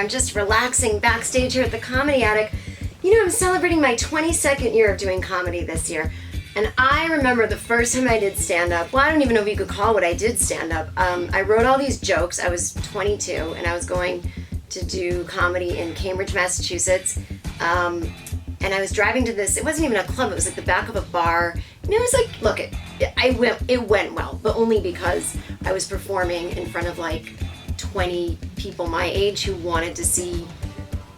I'm just relaxing backstage here at the Comedy Attic. You know, I'm celebrating my 22nd year of doing comedy this year. And I remember the first time I did stand-up, well, I don't even know if you could call what I did stand-up. I wrote all these jokes. I was 22, and I was going to do comedy in Cambridge, Massachusetts. And I was driving to this, it wasn't even a club, it was like the back of a bar. And it was like, look, it went well, but only because I was performing in front of like 20 people my age who wanted to see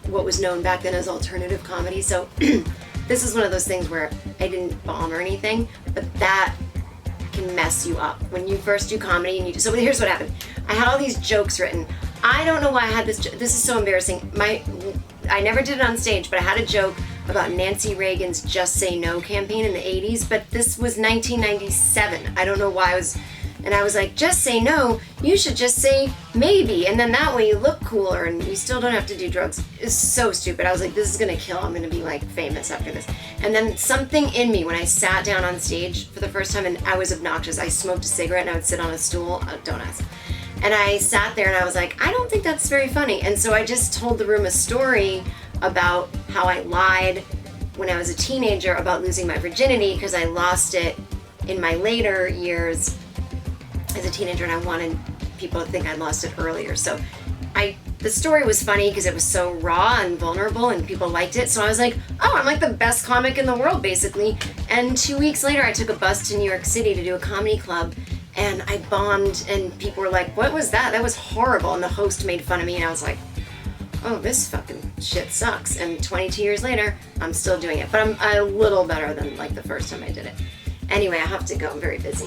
what was known back then as alternative comedy. So this is one of those things where I didn't bomb or anything, but that can mess you up when you first do comedy. And so here's what happened. I had all these jokes written. I don't know why I had this is so embarrassing. I never did it on stage, but I had a joke about Nancy Reagan's Just Say No campaign in the 80s, but this was 1997. I don't know why I was like, just say no, you should just say maybe, and then that way you look cooler and you still don't have to do drugs. It's so stupid. I was like, this is gonna kill, I'm gonna be like famous after this. And then something in me, when I sat down on stage for the first time, and I was obnoxious, I smoked a cigarette and I would sit on a stool, don't ask. And I sat there and I was like, I don't think that's very funny. And so I just told the room a story about how I lied when I was a teenager about losing my virginity because I lost it in my later years as a teenager, and I wanted people to think I'd lost it earlier. So the story was funny because it was so raw and vulnerable and people liked it. So I was like, oh, I'm like the best comic in the world, basically. And 2 weeks later, I took a bus to New York City to do a comedy club, and I bombed, and people were like, what was that? That was horrible. And the host made fun of me, and I was like, oh, this fucking shit sucks. And 22 years later, I'm still doing it. But I'm a little better than like the first time I did it. Anyway, I have to go. I'm very busy.